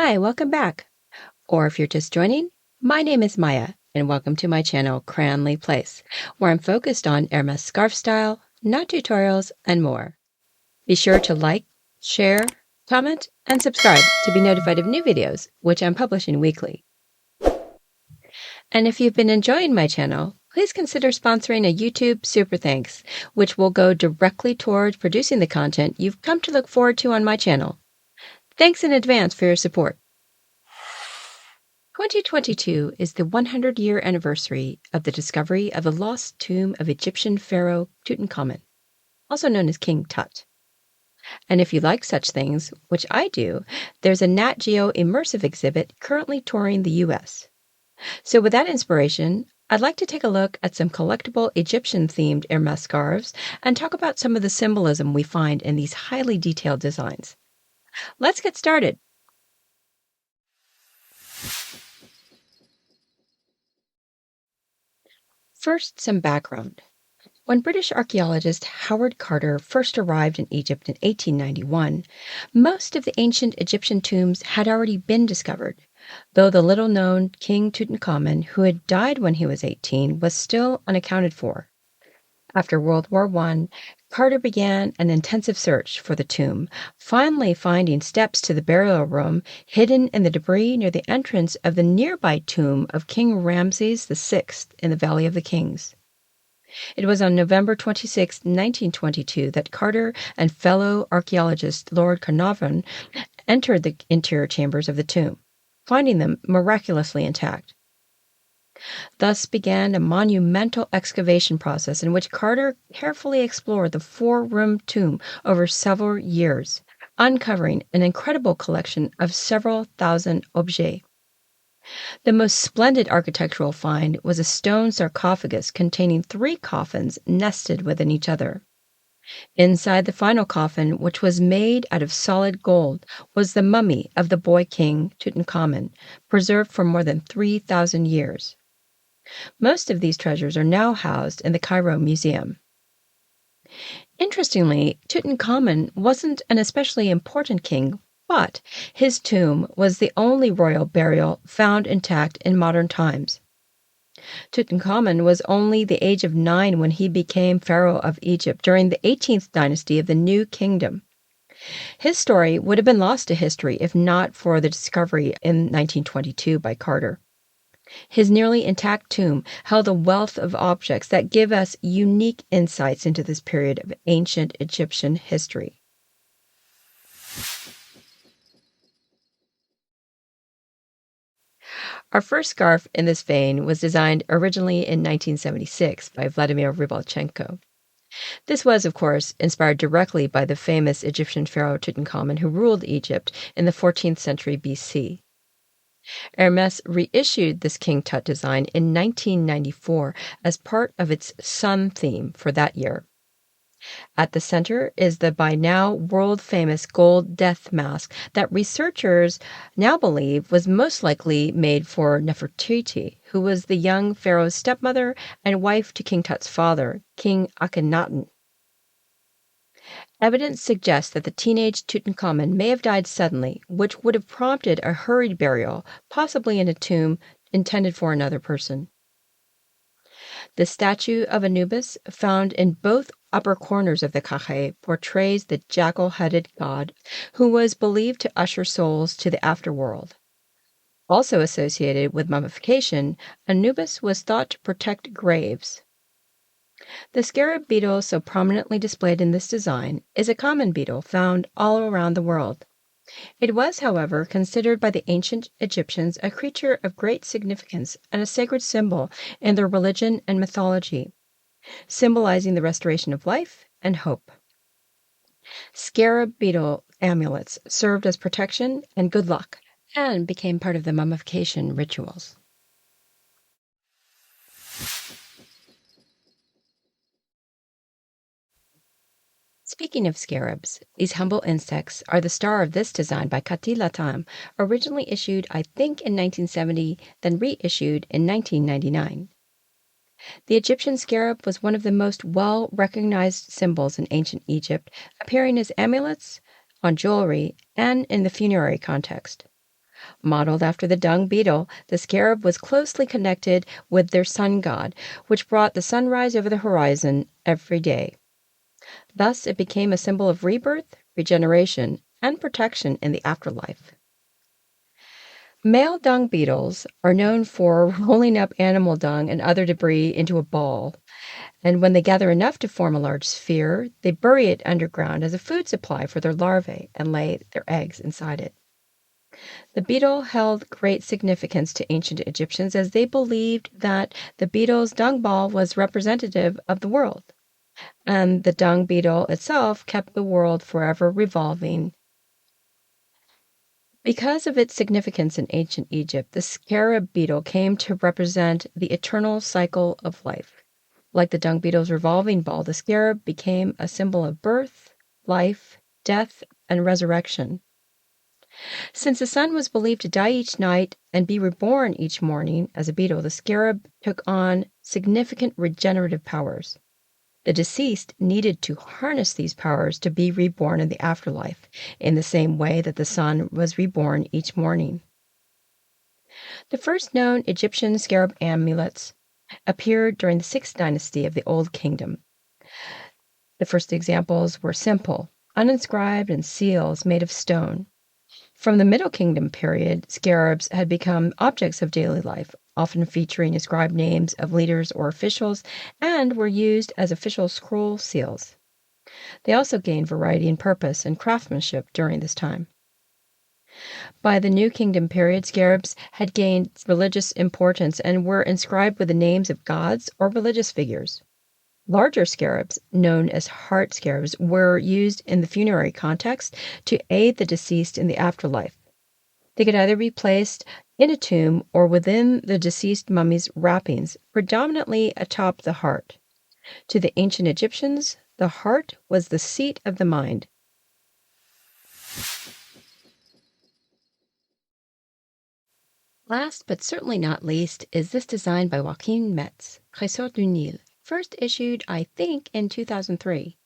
Hi, welcome back. Or if you're just joining, my name is Maya, and welcome to my channel, Cranleyplace, where I'm focused on Hermès scarf style, knot tutorials, and more. Be sure to like, share, comment, and subscribe to be notified of new videos, which I'm publishing weekly. And if you've been enjoying my channel, please consider sponsoring a YouTube Super Thanks, which will go directly towards producing the content you've come to look forward to on my channel. Thanks in advance for your support. 2022 is the 100-year anniversary of the discovery of the lost tomb of Egyptian Pharaoh Tutankhamun, also known as King Tut. And if you like such things, which I do, there's a Nat Geo immersive exhibit currently touring the US. So with that inspiration, I'd like to take a look at some collectible Egyptian-themed Hermès scarves and talk about some of the symbolism we find in these highly detailed designs. Let's get started. First, some background. When British archaeologist Howard Carter first arrived in Egypt in 1891, most of the ancient Egyptian tombs had already been discovered, though the little-known King Tutankhamun, who had died when he was 18, was still unaccounted for. After World War I, Carter began an intensive search for the tomb, finally finding steps to the burial room hidden in the debris near the entrance of the nearby tomb of King Ramses VI in the Valley of the Kings. It was on November 26, 1922, that Carter and fellow archaeologist Lord Carnarvon entered the interior chambers of the tomb, finding them miraculously intact. Thus began a monumental excavation process in which Carter carefully explored the four-room tomb over several years, uncovering an incredible collection of several thousand objets. The most splendid architectural find was a stone sarcophagus containing 3 coffins nested within each other. Inside the final coffin, which was made out of solid gold, was the mummy of the boy king Tutankhamun, preserved for more than 3,000 years. Most of these treasures are now housed in the Cairo Museum. Interestingly, Tutankhamun wasn't an especially important king, but his tomb was the only royal burial found intact in modern times. Tutankhamun was only the age of 9 when he became pharaoh of Egypt during the 18th dynasty of the New Kingdom. His story would have been lost to history if not for the discovery in 1922 by Carter. His nearly intact tomb held a wealth of objects that give us unique insights into this period of ancient Egyptian history. Our first scarf in this vein was designed originally in 1976 by Vladimir Rybaltchenko. This was, of course, inspired directly by the famous Egyptian pharaoh Tutankhamun who ruled Egypt in the 14th century BC. Hermès reissued this King Tut design in 1994 as part of its sun theme for that year. At the center is the by now world-famous gold death mask that researchers now believe was most likely made for Nefertiti, who was the young pharaoh's stepmother and wife to King Tut's father, King Akhenaten. Evidence suggests that the teenage Tutankhamun may have died suddenly, which would have prompted a hurried burial, possibly in a tomb intended for another person. The statue of Anubis, found in both upper corners of the cache, portrays the jackal-headed god who was believed to usher souls to the afterworld. Also associated with mummification, Anubis was thought to protect graves. The scarab beetle so prominently displayed in this design is a common beetle found all around the world. It was, however, considered by the ancient Egyptians a creature of great significance and a sacred symbol in their religion and mythology, symbolizing the restoration of life and hope. Scarab beetle amulets served as protection and good luck and became part of the mummification rituals. Speaking of scarabs, these humble insects are the star of this design by Caty Latham, originally issued, I think, in 1970, then reissued in 1999. The Egyptian scarab was one of the most well-recognized symbols in ancient Egypt, appearing as amulets, on jewelry, and in the funerary context. Modeled after the dung beetle, the scarab was closely connected with their sun god, which brought the sunrise over the horizon every day. Thus, it became a symbol of rebirth, regeneration, and protection in the afterlife. Male dung beetles are known for rolling up animal dung and other debris into a ball, and when they gather enough to form a large sphere, they bury it underground as a food supply for their larvae and lay their eggs inside it. The beetle held great significance to ancient Egyptians as they believed that the beetle's dung ball was representative of the world, and the dung beetle itself kept the world forever revolving. Because of its significance in ancient Egypt, the scarab beetle came to represent the eternal cycle of life. Like the dung beetle's revolving ball, the scarab became a symbol of birth, life, death, and resurrection. Since the sun was believed to die each night and be reborn each morning as a beetle, the scarab took on significant regenerative powers. The deceased needed to harness these powers to be reborn in the afterlife, in the same way that the sun was reborn each morning. The first known Egyptian scarab amulets appeared during the 6th dynasty of the Old Kingdom. The first examples were simple, uninscribed, and seals made of stone. From the Middle Kingdom period, scarabs had become objects of daily life, often featuring inscribed names of leaders or officials, and were used as official scroll seals. They also gained variety in purpose and craftsmanship during this time. By the New Kingdom period, scarabs had gained religious importance and were inscribed with the names of gods or religious figures. Larger scarabs, known as heart scarabs, were used in the funerary context to aid the deceased in the afterlife. They could either be placed in a tomb or within the deceased mummy's wrappings, predominantly atop the heart. To the ancient Egyptians, the heart was the seat of the mind. Last but certainly not least is this design by Joaquim Metz, Tresors du Nil, first issued, I think, in 2003.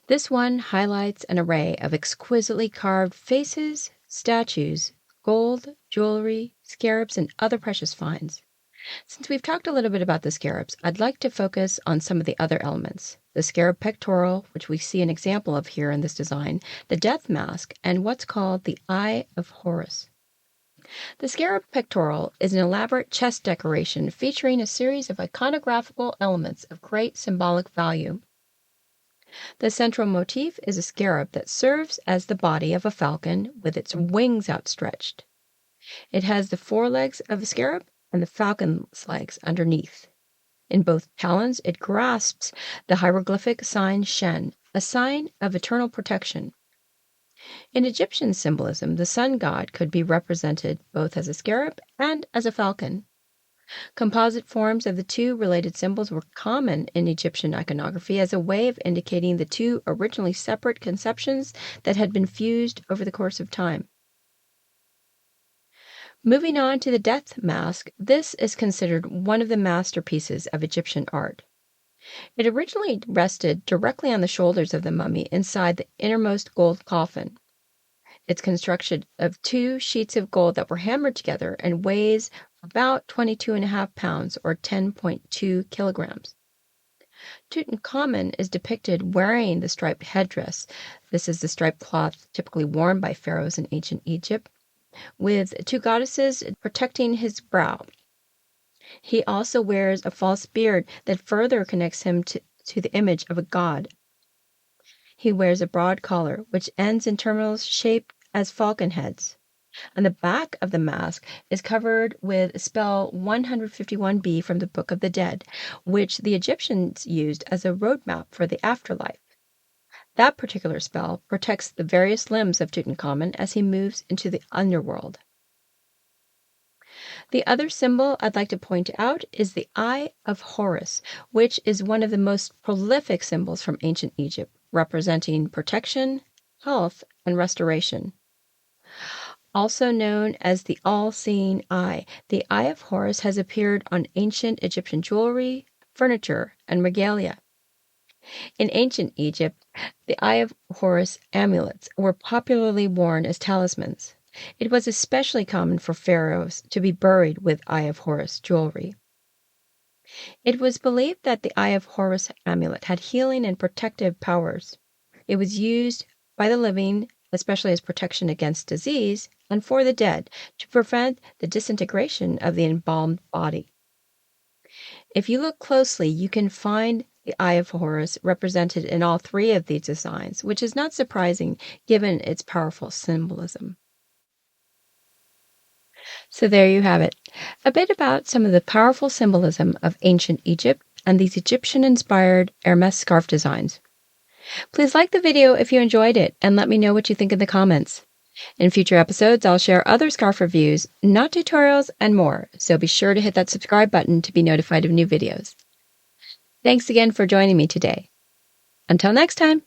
This one highlights an array of exquisitely carved faces, statues, gold, jewelry, scarabs, and other precious finds. Since we've talked a little bit about the scarabs, I'd like to focus on some of the other elements. The scarab pectoral, which we see an example of here in this design, the death mask, and what's called the Eye of Horus. The scarab pectoral is an elaborate chest decoration featuring a series of iconographical elements of great symbolic value. The central motif is a scarab that serves as the body of a falcon with its wings outstretched. It has the forelegs of a scarab and the falcon's legs underneath. In both talons, it grasps the hieroglyphic sign Shen, a sign of eternal protection. In Egyptian symbolism, the sun god could be represented both as a scarab and as a falcon. Composite forms of the two related symbols were common in Egyptian iconography as a way of indicating the two originally separate conceptions that had been fused over the course of time. Moving on to the death mask, this is considered one of the masterpieces of Egyptian art. It originally rested directly on the shoulders of the mummy inside the innermost gold coffin. It's constructed of 2 sheets of gold that were hammered together and weighs about 22.5 pounds or 10.2 kilograms. Tutankhamun is depicted wearing the striped headdress. This is the striped cloth typically worn by pharaohs in ancient Egypt, with 2 goddesses protecting his brow. He also wears a false beard that further connects him to the image of a god. He wears a broad collar, which ends in terminals shaped as falcon heads. And the back of the mask is covered with spell 151b from the Book of the Dead, which the Egyptians used as a roadmap for the afterlife. That particular spell protects the various limbs of Tutankhamun as he moves into the underworld. The other symbol I'd like to point out is the Eye of Horus, which is one of the most prolific symbols from ancient Egypt, representing protection, health, and restoration. Also known as the all-seeing eye, the Eye of Horus has appeared on ancient Egyptian jewelry, furniture, and regalia. In ancient Egypt, the Eye of Horus amulets were popularly worn as talismans. It was especially common for pharaohs to be buried with Eye of Horus jewelry. It was believed that the Eye of Horus amulet had healing and protective powers. It was used by the living, especially as protection against disease, and for the dead, to prevent the disintegration of the embalmed body. If you look closely, you can find the Eye of Horus represented in all three of these designs, which is not surprising given its powerful symbolism. So there you have it, a bit about some of the powerful symbolism of ancient Egypt and these Egyptian-inspired Hermès scarf designs. Please like the video if you enjoyed it, and let me know what you think in the comments. In future episodes, I'll share other scarf reviews, not tutorials, and more, so be sure to hit that subscribe button to be notified of new videos. Thanks again for joining me today. Until next time!